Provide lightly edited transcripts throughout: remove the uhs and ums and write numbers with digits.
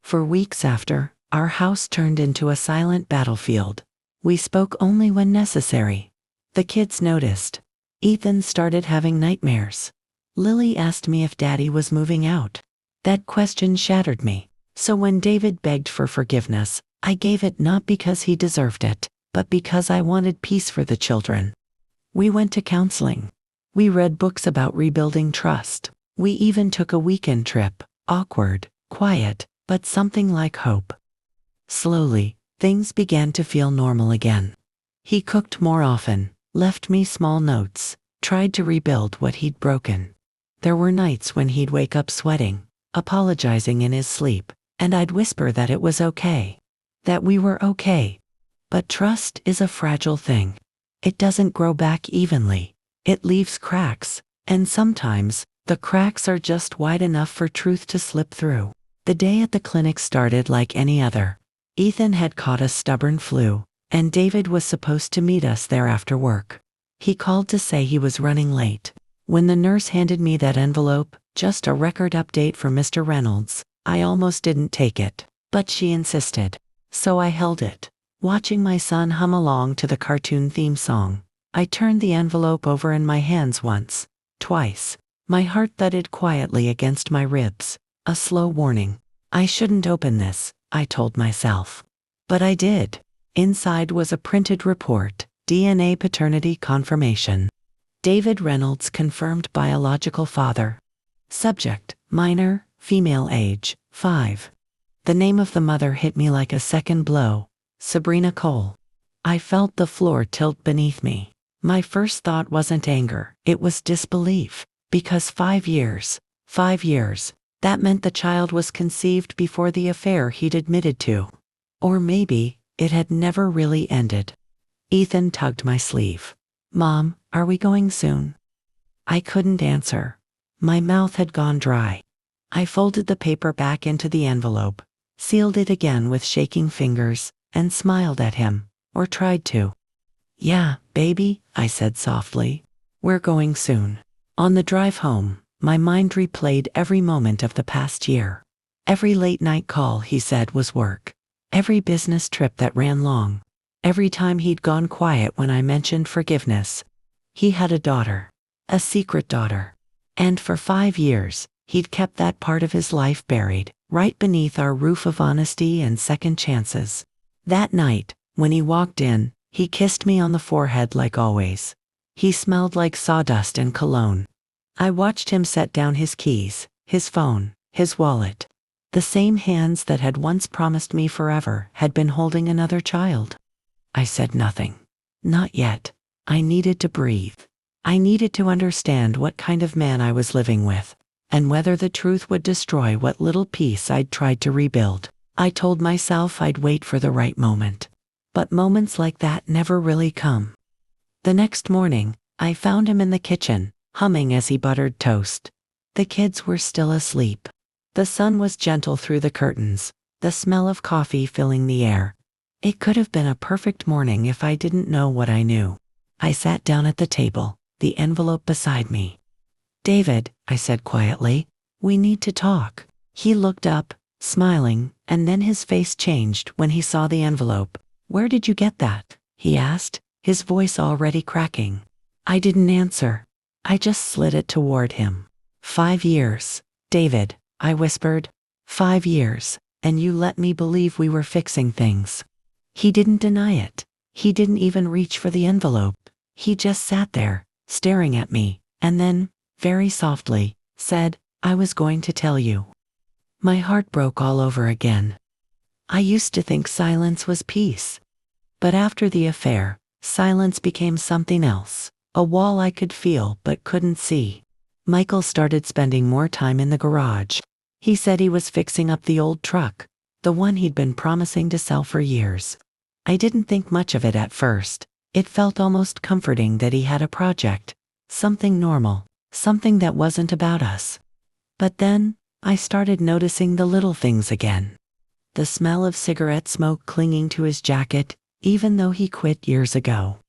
For weeks after, our house turned into a silent battlefield. We spoke only when necessary. The kids noticed. Ethan started having nightmares. Lily asked me if Daddy was moving out. That question shattered me. So when David begged for forgiveness, I gave it not because he deserved it, but because I wanted peace for the children. We went to counseling. We read books about rebuilding trust. We even took a weekend trip, awkward, quiet, but something like hope. Slowly, things began to feel normal again. He cooked more often, left me small notes, tried to rebuild what he'd broken. There were nights when he'd wake up sweating, apologizing in his sleep, and I'd whisper that it was okay. That we were okay. But trust is a fragile thing. It doesn't grow back evenly. It leaves cracks, and sometimes, the cracks are just wide enough for truth to slip through. The day at the clinic started like any other. Ethan had caught a stubborn flu, and David was supposed to meet us there after work. He called to say he was running late. When the nurse handed me that envelope, just a record update for Mr. Reynolds, I almost didn't take it. But she insisted. So I held it, watching my son hum along to the cartoon theme song. I turned the envelope over in my hands once, twice. My heart thudded quietly against my ribs. A slow warning. I shouldn't open this, I told myself. But I did. Inside was a printed report, DNA paternity confirmation. David Reynolds confirmed biological father. Subject, minor, female age, 5. The name of the mother hit me like a second blow, Sabrina Cole. I felt the floor tilt beneath me. My first thought wasn't anger, it was disbelief. Because 5 years, that meant the child was conceived before the affair he'd admitted to. Or maybe, it had never really ended. Ethan tugged my sleeve. Mom, are we going soon? I couldn't answer. My mouth had gone dry. I folded the paper back into the envelope, sealed it again with shaking fingers, and smiled at him, or tried to. Yeah, baby, I said softly. We're going soon. On the drive home, my mind replayed every moment of the past year. Every late-night call he said was work. Every business trip that ran long. Every time he'd gone quiet when I mentioned forgiveness. He had a daughter. A secret daughter. And for 5 years, he'd kept that part of his life buried, right beneath our roof of honesty and second chances. That night, when he walked in, he kissed me on the forehead like always. He smelled like sawdust and cologne. I watched him set down his keys, his phone, his wallet. The same hands that had once promised me forever had been holding another child. I said nothing. Not yet. I needed to breathe. I needed to understand what kind of man I was living with, and whether the truth would destroy what little piece I'd tried to rebuild. I told myself I'd wait for the right moment. But moments like that never really come. The next morning, I found him in the kitchen, humming as he buttered toast. The kids were still asleep. The sun was gentle through the curtains, the smell of coffee filling the air. It could have been a perfect morning if I didn't know what I knew. I sat down at the table, the envelope beside me. David, I said quietly, we need to talk. He looked up, smiling, and then his face changed when he saw the envelope. Where did you get that? He asked, his voice already cracking. I didn't answer. I just slid it toward him. 5 years, David, I whispered. 5 years, and you let me believe we were fixing things. He didn't deny it. He didn't even reach for the envelope. He just sat there, staring at me, and then, very softly, said, I was going to tell you. My heart broke all over again. I used to think silence was peace. But after the affair, silence became something else, a wall I could feel but couldn't see. Michael started spending more time in the garage. He said he was fixing up the old truck, the one he'd been promising to sell for years. I didn't think much of it at first. It felt almost comforting that he had a project, something normal, something that wasn't about us. But then, I started noticing the little things again. The smell of cigarette smoke clinging to his jacket, even though he quit years ago.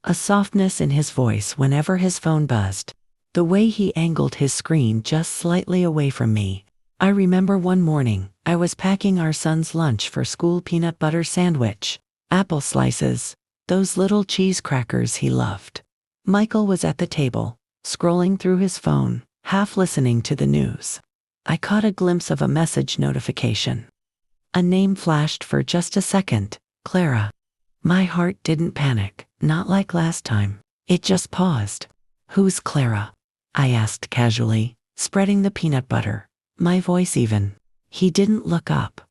A softness in his voice whenever his phone buzzed. The way he angled his screen just slightly away from me. I remember one morning, I was packing our son's lunch for school: peanut butter sandwich, apple slices, those little cheese crackers he loved. Michael was at the table, scrolling through his phone, half listening to the news. I caught a glimpse of a message notification. A name flashed for just a second: Clara. My heart didn't panic, not like last time. It just paused. "Who's Clara?" I asked casually, spreading the peanut butter, my voice even. He didn't look up.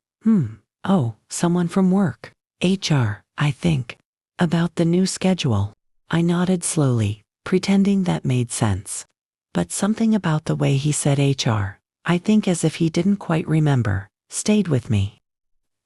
Oh, someone from work. HR, I think. About the new schedule. I nodded slowly, pretending that made sense. But something about the way he said HR, I think as if he didn't quite remember, stayed with me.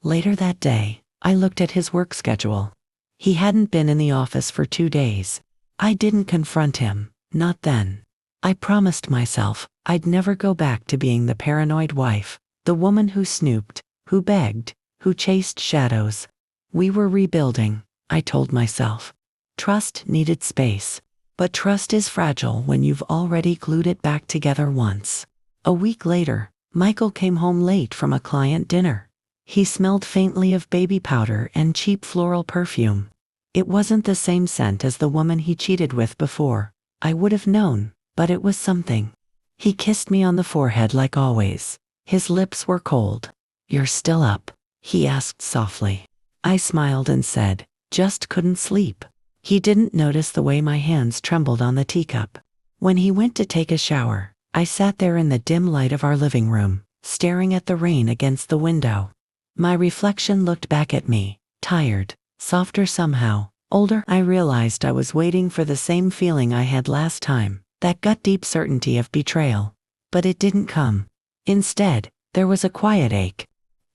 Later that day, I looked at his work schedule. He hadn't been in the office for 2 days. I didn't confront him, not then. I promised myself I'd never go back to being the paranoid wife, the woman who snooped, who begged, who chased shadows. We were rebuilding, I told myself. Trust needed space. But trust is fragile when you've already glued it back together once. A week later, Michael came home late from a client dinner. He smelled faintly of baby powder and cheap floral perfume. It wasn't the same scent as the woman he cheated with before. I would have known, but it was something. He kissed me on the forehead like always. His lips were cold. "You're still up?" he asked softly. I smiled and said, "Just couldn't sleep." He didn't notice the way my hands trembled on the teacup. When he went to take a shower, I sat there in the dim light of our living room, staring at the rain against the window. My reflection looked back at me, tired, softer somehow, older. I realized I was waiting for the same feeling I had last time, that gut-deep certainty of betrayal. But it didn't come. Instead, there was a quiet ache.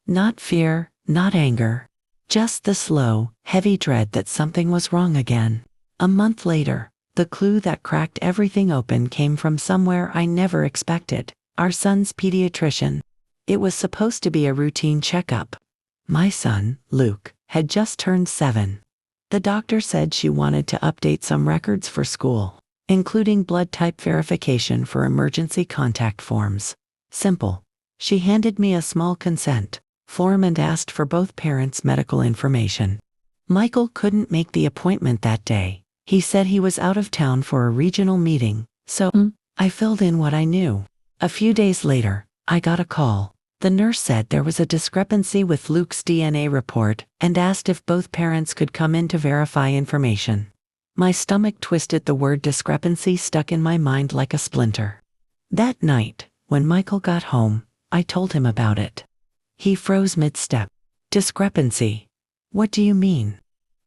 Not fear, not anger. Just the slow, heavy dread that something was wrong again. A month later, the clue that cracked everything open came from somewhere I never expected: our son's pediatrician. It was supposed to be a routine checkup. My son, Luke, had just turned 7. The doctor said she wanted to update some records for school, including blood type verification for emergency contact forms. Simple. She handed me a small consent form and asked for both parents' medical information. Michael couldn't make the appointment that day. He said he was out of town for a regional meeting, so I filled in what I knew. A few days later, I got a call. The nurse said there was a discrepancy with Luke's DNA report and asked if both parents could come in to verify information. My stomach twisted. The word discrepancy stuck in my mind like a splinter. That night, when Michael got home, I told him about it. He froze mid-step. "Discrepancy? What do you mean?"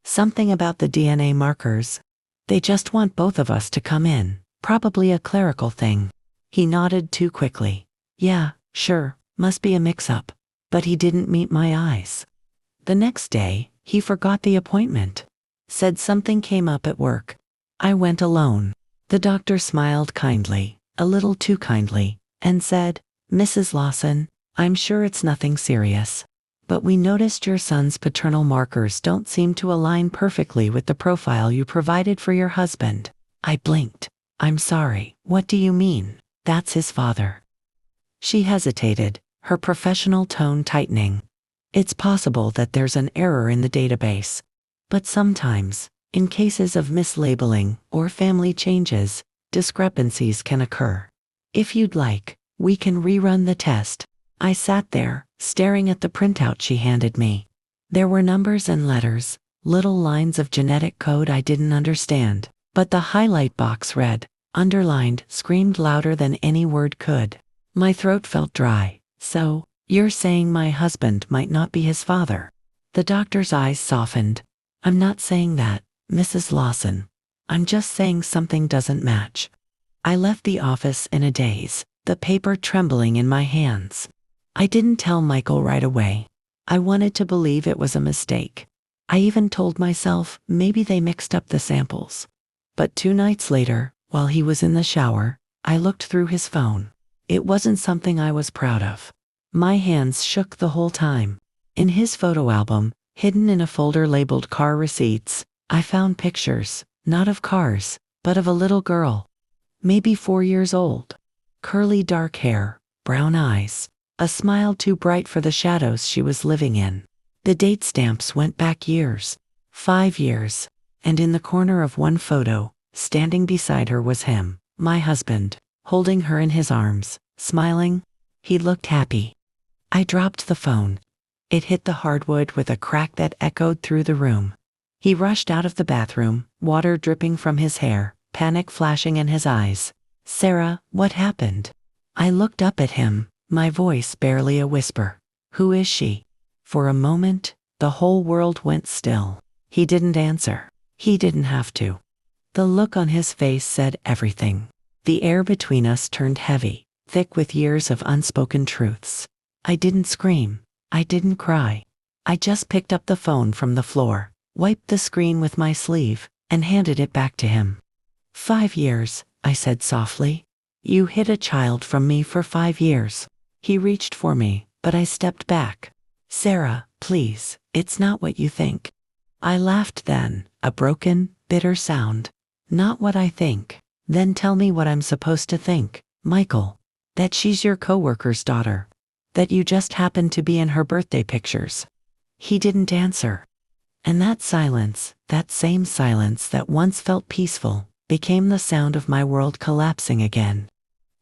"Something about the DNA markers. They just want both of us to come in, probably a clerical thing." He nodded too quickly. "Yeah, sure, must be a mix-up." But he didn't meet my eyes. The next day, he forgot the appointment. Said something came up at work. I went alone. The doctor smiled kindly, a little too kindly, and said, "Mrs. Lawson, I'm sure it's nothing serious. But we noticed your son's paternal markers don't seem to align perfectly with the profile you provided for your husband." I blinked. "I'm sorry, what do you mean? That's his father." She hesitated, her professional tone tightening. "It's possible that there's an error in the database. But sometimes, in cases of mislabeling or family changes, discrepancies can occur. If you'd like, we can rerun the test." I sat there, staring at the printout she handed me. There were numbers and letters, little lines of genetic code I didn't understand, but the highlight box read, underlined, screamed louder than any word could. My throat felt dry. "So, you're saying my husband might not be his father?" The doctor's eyes softened. "I'm not saying that, Mrs. Lawson. I'm just saying something doesn't match." I left the office in a daze, the paper trembling in my hands. I didn't tell Michael right away. I wanted to believe it was a mistake. I even told myself maybe they mixed up the samples. But 2 nights later, while he was in the shower, I looked through his phone. It wasn't something I was proud of. My hands shook the whole time. In his photo album, hidden in a folder labeled car receipts, I found pictures, not of cars, but of a little girl. Maybe 4 years old. Curly dark hair, brown eyes, a smile too bright for the shadows she was living in. The date stamps went back years, 5 years, and in the corner of one photo, standing beside her was him, my husband, holding her in his arms, smiling. He looked happy. I dropped the phone. It hit the hardwood with a crack that echoed through the room. He rushed out of the bathroom, water dripping from his hair, panic flashing in his eyes. "Sarah, what happened?" I looked up at him, my voice barely a whisper. "Who is she?" For a moment, the whole world went still. He didn't answer. He didn't have to. The look on his face said everything. The air between us turned heavy, thick with years of unspoken truths. I didn't scream. I didn't cry. I just picked up the phone from the floor, wiped the screen with my sleeve, and handed it back to him. 5 years, I said softly. You hid a child from me for 5 years. He reached for me, but I stepped back. Sarah, please, it's not what you think. I laughed then, a broken, bitter sound. Not what I think. Then tell me what I'm supposed to think, Michael. That she's your coworker's daughter. That you just happened to be in her birthday pictures. He didn't answer. And that silence, that same silence that once felt peaceful, became the sound of my world collapsing again.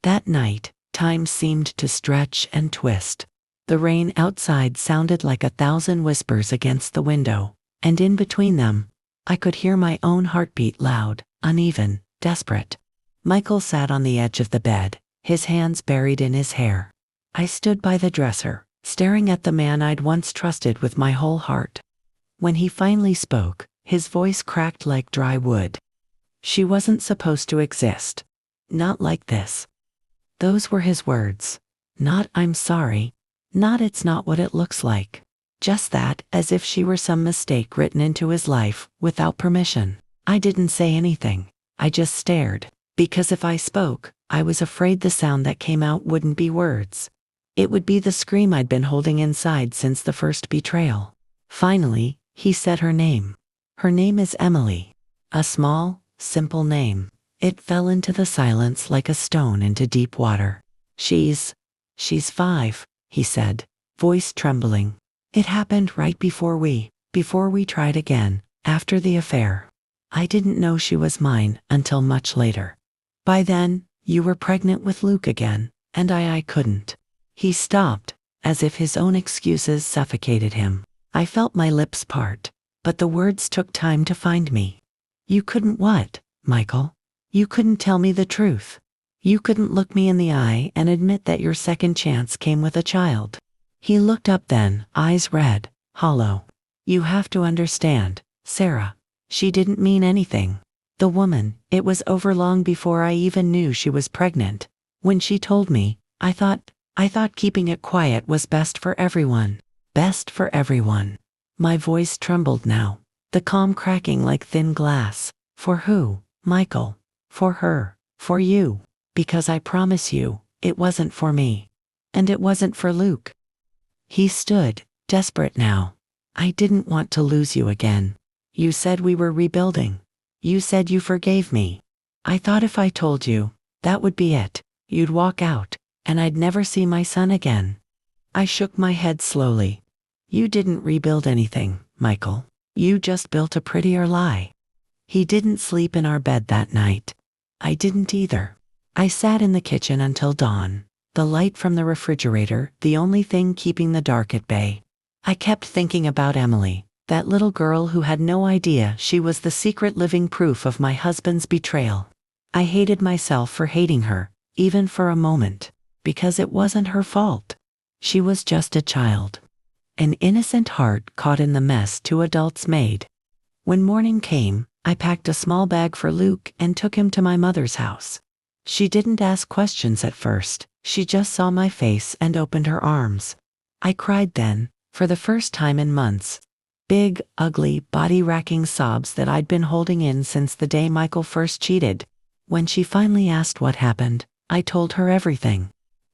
That night, time seemed to stretch and twist. The rain outside sounded like 1,000 whispers against the window, and in between them, I could hear my own heartbeat loud, uneven, desperate. Michael sat on the edge of the bed, his hands buried in his hair. I stood by the dresser, staring at the man I'd once trusted with my whole heart. When he finally spoke, his voice cracked like dry wood. She wasn't supposed to exist. Not like this. Those were his words. Not "I'm sorry." Not "it's not what it looks like." Just that, as if she were some mistake written into his life, without permission. I didn't say anything. I just stared. Because if I spoke, I was afraid the sound that came out wouldn't be words. It would be the scream I'd been holding inside since the first betrayal. Finally, he said her name. Her name is Emily. A small, simple name. It fell into the silence like a stone into deep water. She's 5, he said, voice trembling. It happened right before we tried again, after the affair. I didn't know she was mine until much later. By then, you were pregnant with Luke again, and I couldn't. He stopped, as if his own excuses suffocated him. I felt my lips part, but the words took time to find me. You couldn't what, Michael? You couldn't tell me the truth. You couldn't look me in the eye and admit that your second chance came with a child. He looked up then, eyes red, hollow. You have to understand, Sarah. She didn't mean anything. The woman, it was over long before I even knew she was pregnant. When she told me, I thought keeping it quiet was best for everyone. Best for everyone. My voice trembled now, the calm cracking like thin glass. For who, Michael? For her. For you. Because I promise you, it wasn't for me. And it wasn't for Luke. He stood, desperate now. I didn't want to lose you again. You said we were rebuilding. You said you forgave me. I thought if I told you, that would be it. You'd walk out, and I'd never see my son again. I shook my head slowly. You didn't rebuild anything, Michael. You just built a prettier lie. He didn't sleep in our bed that night. I didn't either. I sat in the kitchen until dawn, the light from the refrigerator the only thing keeping the dark at bay. I kept thinking about Emily, that little girl who had no idea she was the secret living proof of my husband's betrayal. I hated myself for hating her, even for a moment, because it wasn't her fault. She was just a child. An innocent heart caught in the mess 2 adults made. When morning came, I packed a small bag for Luke and took him to my mother's house. She didn't ask questions at first, she just saw my face and opened her arms. I cried then, for the first time in months. Big, ugly, body-racking sobs that I'd been holding in since the day Michael first cheated. When she finally asked what happened, I told her everything.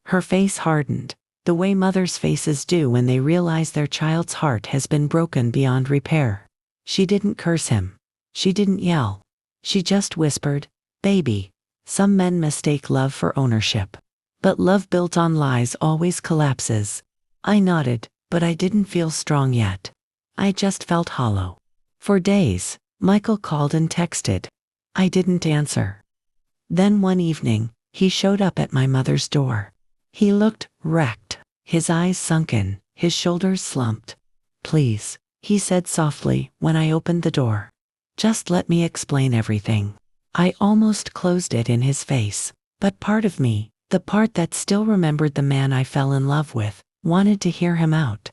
Her face hardened, the way mothers' faces do when they realize their child's heart has been broken beyond repair. She didn't curse him. She didn't yell. She just whispered, "Baby, some men mistake love for ownership. But love built on lies always collapses. I nodded, but I didn't feel strong yet. I just felt hollow. For days, Michael called and texted. I didn't answer. Then one evening, he showed up at my mother's door. He looked wrecked, his eyes sunken, his shoulders slumped. "Please," he said softly when I opened the door. "Just let me explain everything." I almost closed it in his face, but part of me, the part that still remembered the man I fell in love with, wanted to hear him out.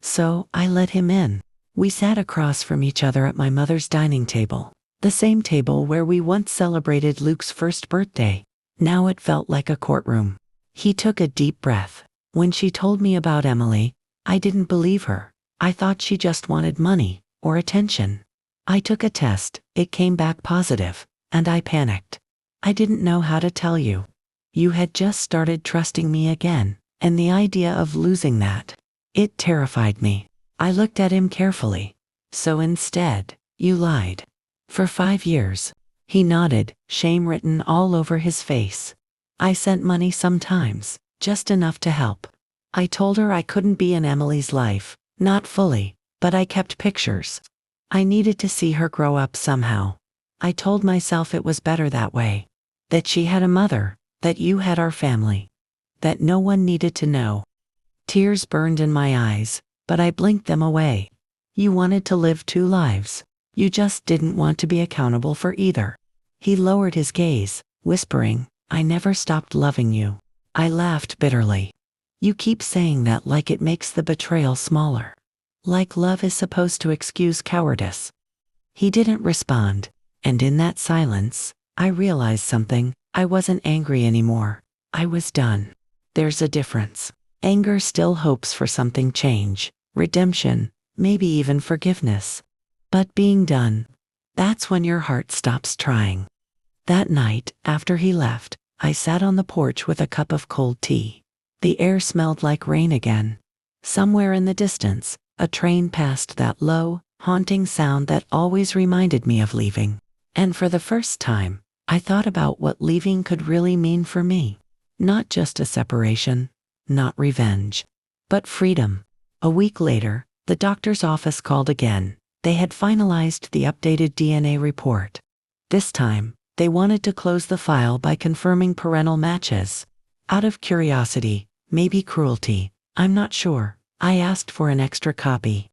So I let him in. We sat across from each other at my mother's dining table, the same table where we once celebrated Luke's first birthday. Now it felt like a courtroom. He took a deep breath. When she told me about Emily, I didn't believe her. I thought she just wanted money or attention. I took a test, it came back positive, and I panicked. I didn't know how to tell you. You had just started trusting me again, and the idea of losing that, it terrified me. I looked at him carefully. So instead, you lied. For 5 years. He nodded, shame written all over his face. I sent money sometimes, just enough to help. I told her I couldn't be in Emily's life, not fully, but I kept pictures. I needed to see her grow up somehow. I told myself it was better that way. That she had a mother, that you had our family. That no one needed to know. Tears burned in my eyes, but I blinked them away. You wanted to live 2 lives. You just didn't want to be accountable for either. He lowered his gaze, whispering, "I never stopped loving you." I laughed bitterly. You keep saying that like it makes the betrayal smaller. Like love is supposed to excuse cowardice. He didn't respond, and in that silence, I realized something. I wasn't angry anymore. I was done. There's a difference. Anger still hopes for something change, redemption, maybe even forgiveness. But being done, that's when your heart stops trying. That night, after he left, I sat on the porch with a cup of cold tea. The air smelled like rain again. Somewhere in the distance, a train passed, that low, haunting sound that always reminded me of leaving. And for the first time, I thought about what leaving could really mean for me. Not just a separation, not revenge, but freedom. A week later, the doctor's office called again. They had finalized the updated DNA report. This time, they wanted to close the file by confirming parental matches. Out of curiosity, maybe cruelty, I'm not sure, I asked for an extra copy.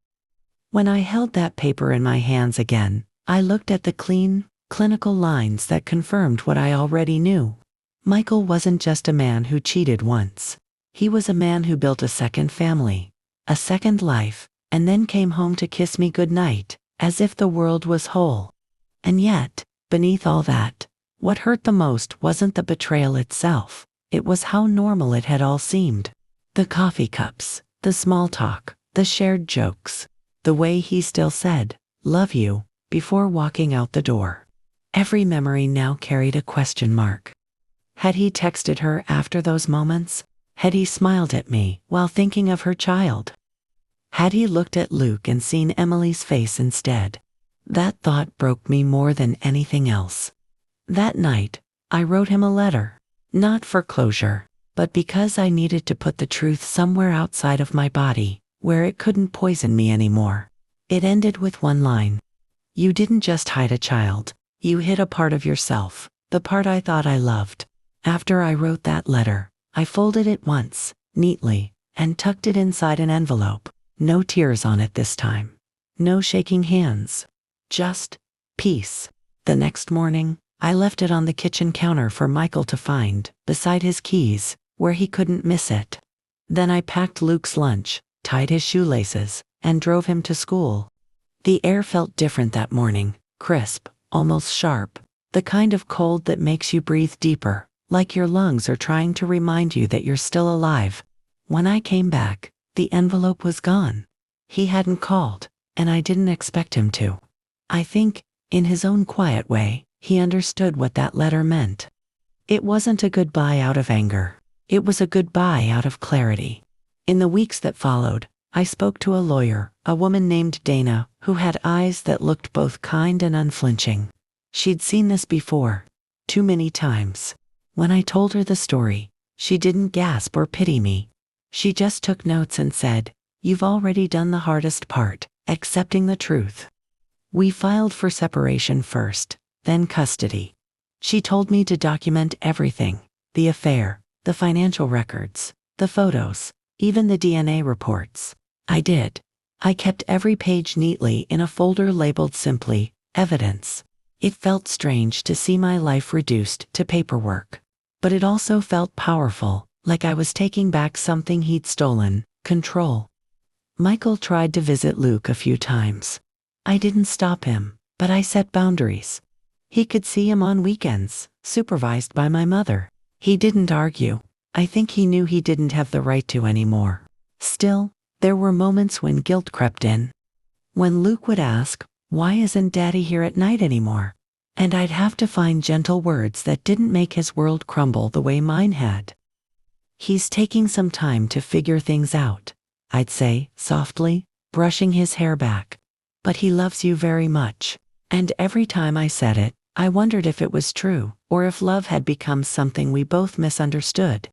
When I held that paper in my hands again, I looked at the clean, clinical lines that confirmed what I already knew. Michael wasn't just a man who cheated once. He was a man who built a second family, a second life, and then came home to kiss me goodnight, as if the world was whole. And yet, beneath all that, what hurt the most wasn't the betrayal itself, it was how normal it had all seemed. The coffee cups, the small talk, the shared jokes, the way he still said, "Love you," before walking out the door. Every memory now carried a question mark. Had he texted her after those moments? Had he smiled at me while thinking of her child? Had he looked at Luke and seen Emily's face instead? That thought broke me more than anything else. That night, I wrote him a letter. Not for closure, but because I needed to put the truth somewhere outside of my body, where it couldn't poison me anymore. It ended with one line. "You didn't just hide a child, you hid a part of yourself, the part I thought I loved." After I wrote that letter, I folded it once, neatly, and tucked it inside an envelope. No tears on it this time. No shaking hands. Just peace. The next morning, I left it on the kitchen counter for Michael to find, beside his keys, where he couldn't miss it. Then I packed Luke's lunch, tied his shoelaces, and drove him to school. The air felt different that morning, crisp, almost sharp, the kind of cold that makes you breathe deeper, like your lungs are trying to remind you that you're still alive. When I came back, the envelope was gone. He hadn't called, and I didn't expect him to. I think, in his own quiet way, he understood what that letter meant. It wasn't a goodbye out of anger. It was a goodbye out of clarity. In the weeks that followed, I spoke to a lawyer, a woman named Dana, who had eyes that looked both kind and unflinching. She'd seen this before, too many times. When I told her the story, She didn't gasp or pity me. She just took notes and said, "You've already done the hardest part, accepting the truth." We filed for separation first, then custody. She told me to document everything: the affair, the financial records, the photos, even the DNA reports. I did. I kept every page neatly in a folder labeled simply, "Evidence." It felt strange to see my life reduced to paperwork. But it also felt powerful, like I was taking back something he'd stolen: control. Michael tried to visit Luke a few times. I didn't stop him, but I set boundaries. He could see him on weekends, supervised by my mother. He didn't argue. I think he knew he didn't have the right to anymore. Still, there were moments when guilt crept in. When Luke would ask, "Why isn't Daddy here at night anymore?" And I'd have to find gentle words that didn't make his world crumble the way mine had. "He's taking some time to figure things out," I'd say, softly, brushing his hair back. "But he loves you very much." And every time I said it, I wondered if it was true, or if love had become something we both misunderstood.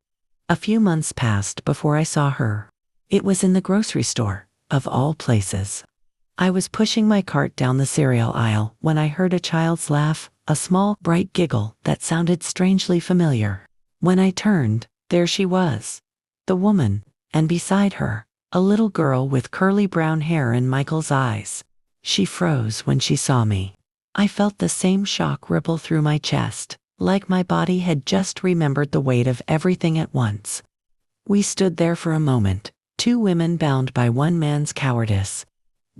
A few months passed before I saw her. It was in the grocery store, of all places. I was pushing my cart down the cereal aisle when I heard a child's laugh, a small, bright giggle that sounded strangely familiar. When I turned, there she was, the woman, and beside her, a little girl with curly brown hair and Michael's eyes. She froze when she saw me. I felt the same shock ripple through my chest, like my body had just remembered the weight of everything at once. We stood there for a moment, two women bound by one man's cowardice.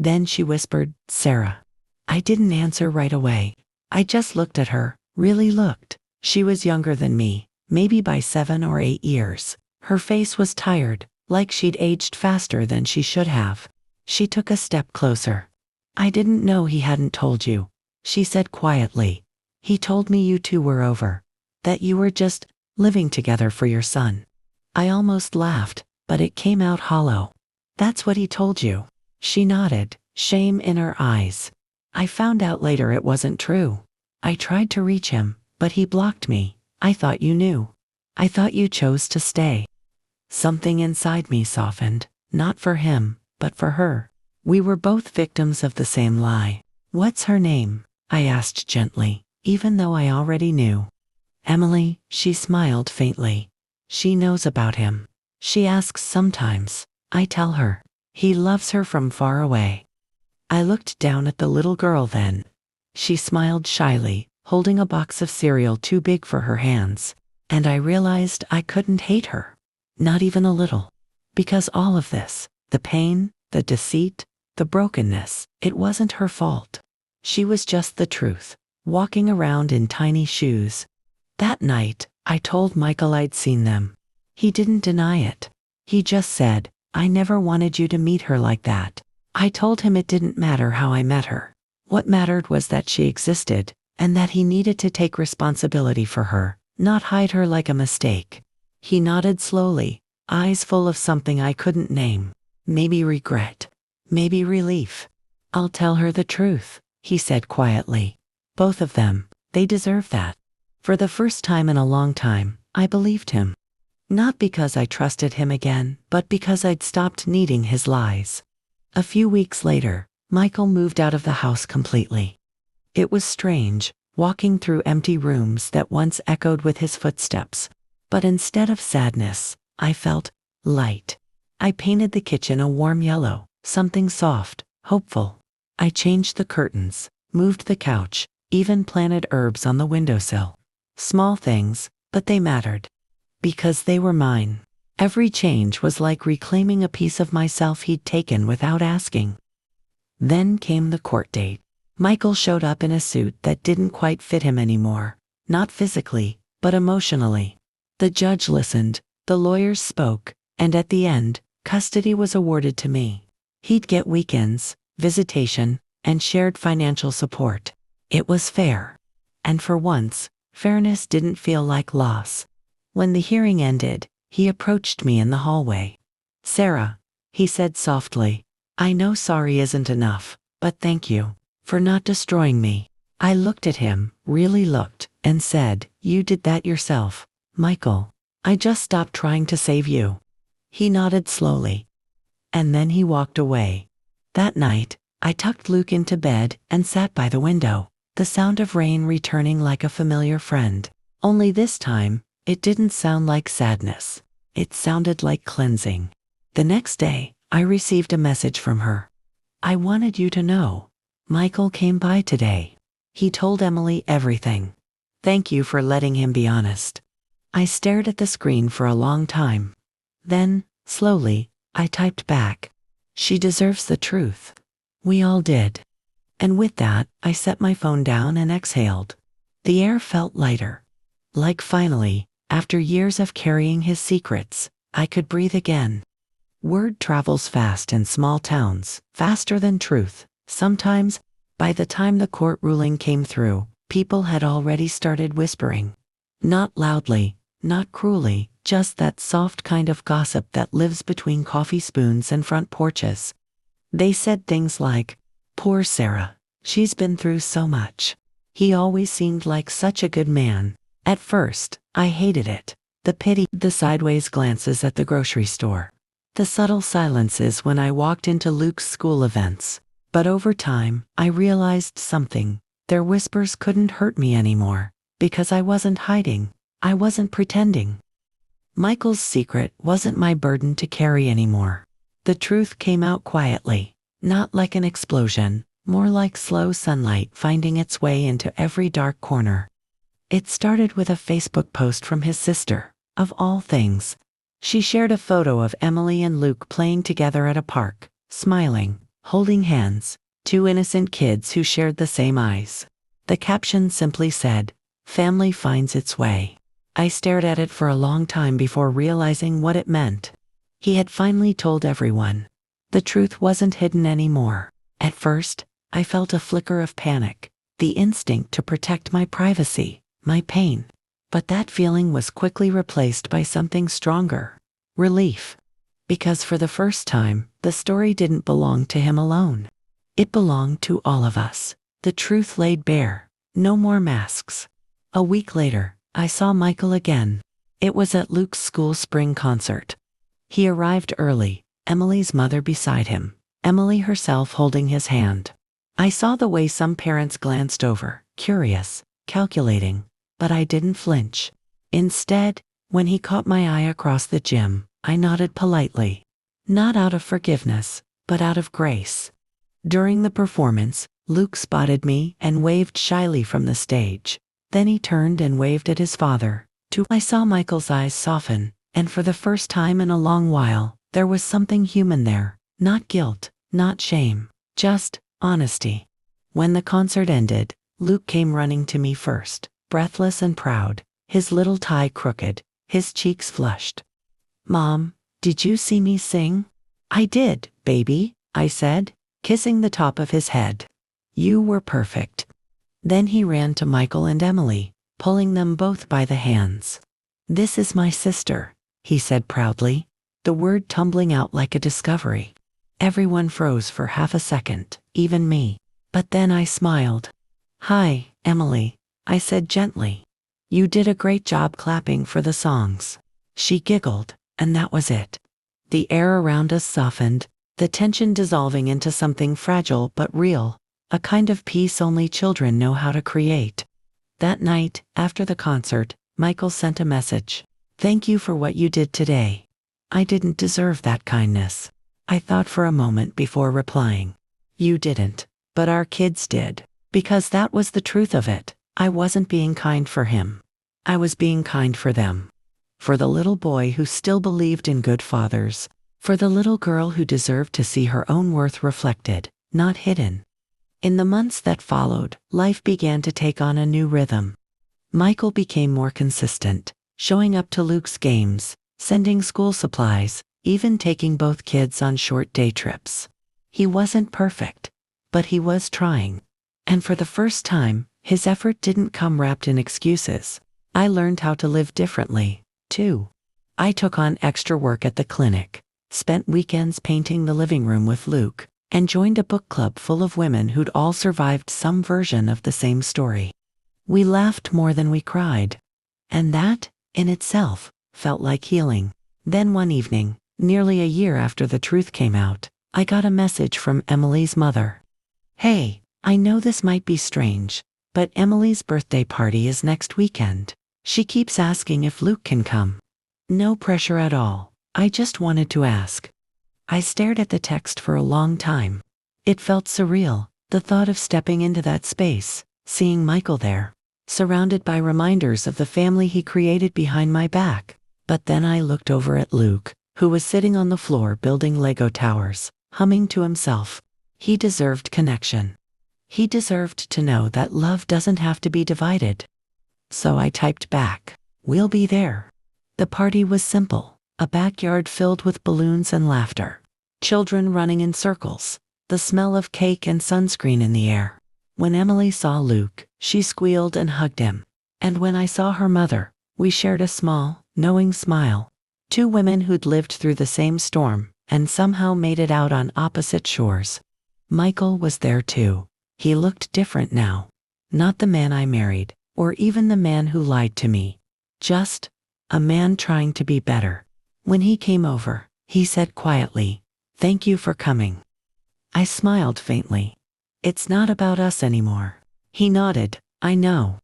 Then she whispered, "Sarah." I didn't answer right away. I just looked at her, really looked. She was younger than me, maybe by 7 or 8 years. Her face was tired, like she'd aged faster than she should have. She took a step closer. "I didn't know he hadn't told you," she said quietly. "He told me you two were over, that you were just living together for your son." I almost laughed, but it came out hollow. "That's what he told you?" She nodded, shame in her eyes. "I found out later it wasn't true. I tried to reach him, but he blocked me. I thought you knew. I thought you chose to stay." Something inside me softened, not for him, but for her. We were both victims of the same lie. "What's her name?" I asked gently, even though I already knew. "Emily," she smiled faintly. "She knows about him. She asks sometimes." I tell her. "He loves her from far away." I looked down at the little girl then. She smiled shyly, holding a box of cereal too big for her hands. And I realized I couldn't hate her. Not even a little. Because all of this, the pain, the deceit, the brokenness, it wasn't her fault. She was just the truth, walking around in tiny shoes. That night, I told Michael I'd seen them. He didn't deny it. He just said, "I never wanted you to meet her like that." I told him it didn't matter how I met her. What mattered was that she existed, and that he needed to take responsibility for her, not hide her like a mistake. He nodded slowly, eyes full of something I couldn't name. Maybe regret. Maybe relief. "I'll tell her the truth," he said quietly. "Both of them, they deserve that." For the first time in a long time, I believed him. Not because I trusted him again, but because I'd stopped needing his lies. A few weeks later, Michael moved out of the house completely. It was strange, walking through empty rooms that once echoed with his footsteps. But instead of sadness, I felt light. I painted the kitchen a warm yellow, something soft, hopeful. I changed the curtains, moved the couch, even planted herbs on the windowsill. Small things, but they mattered. Because they were mine. Every change was like reclaiming a piece of myself he'd taken without asking. Then came the court date. Michael showed up in a suit that didn't quite fit him anymore, not physically, but emotionally. The judge listened, the lawyers spoke, and at the end, custody was awarded to me. He'd get weekends, visitation, and shared financial support. It was fair. And for once, fairness didn't feel like loss. When the hearing ended, he approached me in the hallway. "Sarah," he said softly, "I know sorry isn't enough, but thank you for not destroying me." I looked at him, really looked, and said, "You did that yourself, Michael." I just stopped trying to save you. He nodded slowly. And then he walked away. That night, I tucked Luke into bed and sat by the window, the sound of rain returning like a familiar friend. Only this time, it didn't sound like sadness. It sounded like cleansing. The next day, I received a message from her. I wanted you to know. Michael came by today. He told Emily everything. Thank you for letting him be honest. I stared at the screen for a long time. Then, slowly, I typed back. She deserves the truth. We all did. And with that, I set my phone down and exhaled. The air felt lighter. Like finally, after years of carrying his secrets, I could breathe again. Word travels fast in small towns, faster than truth. Sometimes, by the time the court ruling came through, people had already started whispering. Not loudly, not cruelly, just that soft kind of gossip that lives between coffee spoons and front porches. They said things like, "Poor Sarah, she's been through so much. He always seemed like such a good man." At first, I hated it. The pity, the sideways glances at the grocery store. The subtle silences when I walked into Luke's school events. But over time, I realized something. Their whispers couldn't hurt me anymore, because I wasn't hiding. I wasn't pretending. Michael's secret wasn't my burden to carry anymore. The truth came out quietly, not like an explosion, more like slow sunlight finding its way into every dark corner. It started with a Facebook post from his sister, of all things. She shared a photo of Emily and Luke playing together at a park, smiling, holding hands, two innocent kids who shared the same eyes. The caption simply said, "Family finds its way." I stared at it for a long time before realizing what it meant. He had finally told everyone. The truth wasn't hidden anymore. At first, I felt a flicker of panic, the instinct to protect my privacy, my pain. But that feeling was quickly replaced by something stronger. Relief. Because for the first time, the story didn't belong to him alone. It belonged to all of us. The truth laid bare. No more masks. A week later, I saw Michael again. It was at Luke's school spring concert. He arrived early, Emily's mother beside him, Emily herself holding his hand. I saw the way some parents glanced over, curious, calculating, but I didn't flinch. Instead, when he caught my eye across the gym, I nodded politely. Not out of forgiveness, but out of grace. During the performance, Luke spotted me and waved shyly from the stage. Then he turned and waved at his father, too. I saw Michael's eyes soften, and for the first time in a long while, there was something human there. Not guilt, not shame, just honesty. When the concert ended, Luke came running to me first, breathless and proud, his little tie crooked, his cheeks flushed. "Mom, did you see me sing?" "I did, baby," I said, kissing the top of his head. "You were perfect." Then he ran to Michael and Emily, pulling them both by the hands. "This is my sister," he said proudly, the word tumbling out like a discovery. Everyone froze for half a second, even me. But then I smiled. "Hi, Emily," I said gently. "You did a great job clapping for the songs." She giggled, and that was it. The air around us softened, the tension dissolving into something fragile but real, a kind of peace only children know how to create. That night, after the concert, Michael sent a message. "Thank you for what you did today." I didn't deserve that kindness. I thought for a moment before replying. "You didn't, but our kids did." Because that was the truth of it. I wasn't being kind for him. I was being kind for them. For the little boy who still believed in good fathers. For the little girl who deserved to see her own worth reflected, not hidden. In the months that followed, life began to take on a new rhythm. Michael became more consistent, showing up to Luke's games, sending school supplies, even taking both kids on short day trips. He wasn't perfect, but he was trying. And for the first time, his effort didn't come wrapped in excuses. I learned how to live differently, too. I took on extra work at the clinic, spent weekends painting the living room with Luke, and joined a book club full of women who'd all survived some version of the same story. We laughed more than we cried. And that, in itself, felt like healing. Then one evening, nearly a year after the truth came out, I got a message from Emily's mother. "Hey, I know this might be strange, but Emily's birthday party is next weekend. She keeps asking if Luke can come. No pressure at all. I just wanted to ask." I stared at the text for a long time. It felt surreal, the thought of stepping into that space, seeing Michael there, surrounded by reminders of the family he created behind my back. But then I looked over at Luke, who was sitting on the floor building Lego towers, humming to himself. He deserved connection. He deserved to know that love doesn't have to be divided. So I typed back, "We'll be there." The party was simple, a backyard filled with balloons and laughter. Children running in circles, the smell of cake and sunscreen in the air. When Emily saw Luke, she squealed and hugged him. And when I saw her mother, we shared a small, knowing smile. Two women who'd lived through the same storm, and somehow made it out on opposite shores. Michael was there too. He looked different now. Not the man I married, or even the man who lied to me. Just a man trying to be better. When he came over, he said quietly, "Thank you for coming." I smiled faintly. "It's not about us anymore." He nodded, "I know."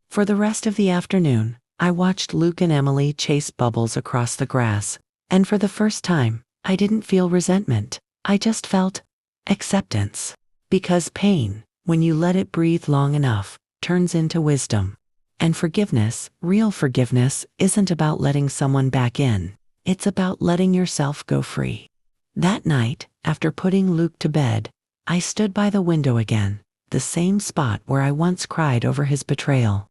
For the rest of the afternoon, I watched Luke and Emily chase bubbles across the grass, and for the first time, I didn't feel resentment. I just felt acceptance. Because pain, when you let it breathe long enough, turns into wisdom. And forgiveness, real forgiveness, isn't about letting someone back in. It's about letting yourself go free. That night, after putting Luke to bed, I stood by the window again, the same spot where I once cried over his betrayal.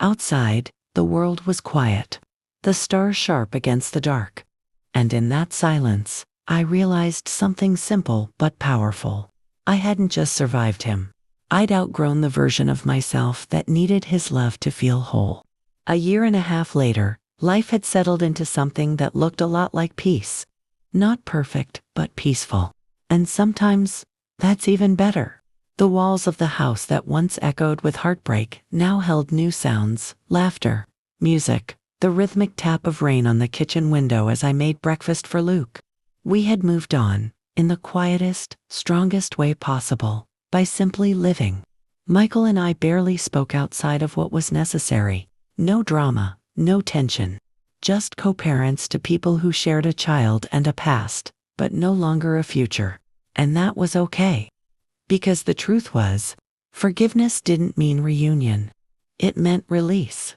Outside, the world was quiet, the stars sharp against the dark. And in that silence, I realized something simple but powerful. I hadn't just survived him. I'd outgrown the version of myself that needed his love to feel whole. A year and a half later, life had settled into something that looked a lot like peace. Not perfect, but peaceful. And sometimes, that's even better. The walls of the house that once echoed with heartbreak now held new sounds, laughter, music, the rhythmic tap of rain on the kitchen window as I made breakfast for Luke. We had moved on, in the quietest, strongest way possible, by simply living. Michael and I barely spoke outside of what was necessary. No drama, no tension. Just co-parents to people who shared a child and a past, but no longer a future. And that was okay. Because the truth was, forgiveness didn't mean reunion. It meant release.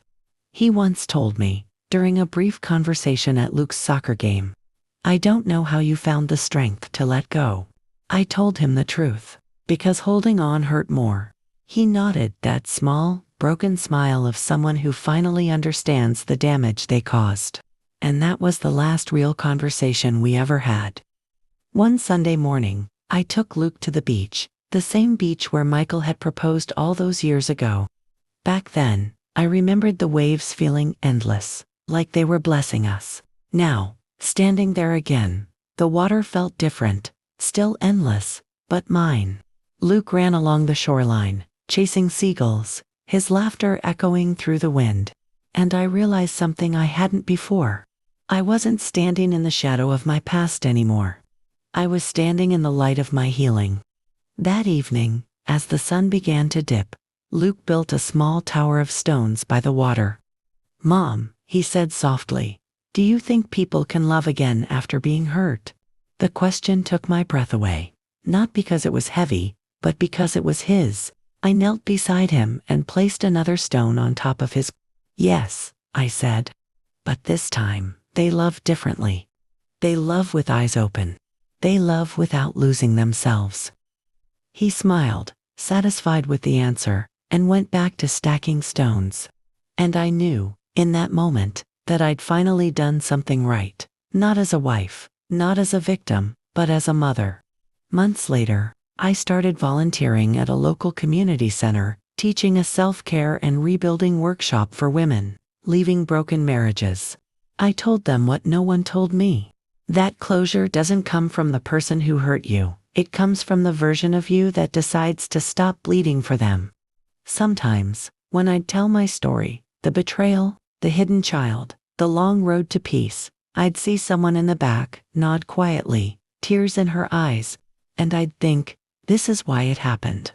He once told me, during a brief conversation at Luke's soccer game, "I don't know how you found the strength to let go." I told him the truth, because holding on hurt more. He nodded, that small, broken smile of someone who finally understands the damage they caused. And that was the last real conversation we ever had. One Sunday morning, I took Luke to the beach, the same beach where Michael had proposed all those years ago. Back then, I remembered the waves feeling endless, like they were blessing us. Now, standing there again, the water felt different, still endless, but mine. Luke ran along the shoreline, chasing seagulls, his laughter echoing through the wind. And I realized something I hadn't before. I wasn't standing in the shadow of my past anymore. I was standing in the light of my healing. That evening, as the sun began to dip, Luke built a small tower of stones by the water. "Mom," he said softly, "do you think people can love again after being hurt?" The question took my breath away, not because it was heavy, but because it was his. I knelt beside him and placed another stone on top of his. "Yes," I said. "But this time, they love differently. They love with eyes open. They love without losing themselves." He smiled, satisfied with the answer, and went back to stacking stones. And I knew, in that moment, that I'd finally done something right. Not as a wife, not as a victim, but as a mother. Months later, I started volunteering at a local community center, teaching a self-care and rebuilding workshop for women, leaving broken marriages. I told them what no one told me. That closure doesn't come from the person who hurt you. It comes from the version of you that decides to stop bleeding for them. Sometimes, when I'd tell my story, the betrayal, the hidden child, The long road to peace. I'd see someone in the back, nod quietly, tears in her eyes, and I'd think, this is why it happened.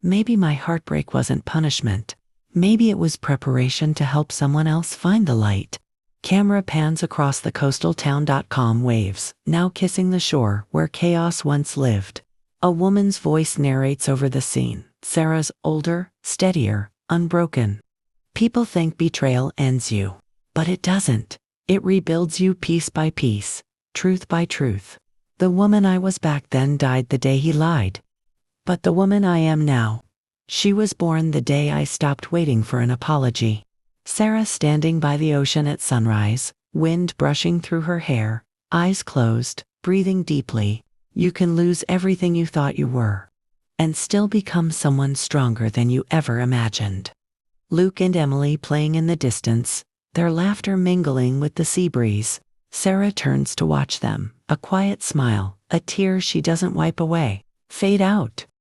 Maybe my heartbreak wasn't punishment. Maybe it was preparation to help someone else find the light. Camera pans across the coastal town.com waves, now kissing the shore where chaos once lived. A woman's voice narrates over the scene. Sarah's older, steadier, unbroken. People think betrayal ends you. But it doesn't. It rebuilds you piece by piece, truth by truth. The woman I was back then died the day he lied. But the woman I am now, she was born the day I stopped waiting for an apology. Sarah standing by the ocean at sunrise, wind brushing through her hair, eyes closed, breathing deeply. You can lose everything you thought you were, and still become someone stronger than you ever imagined. Luke and Emily playing in the distance, their laughter mingling with the sea breeze. Sarah turns to watch them, a quiet smile, a tear she doesn't wipe away, fade out.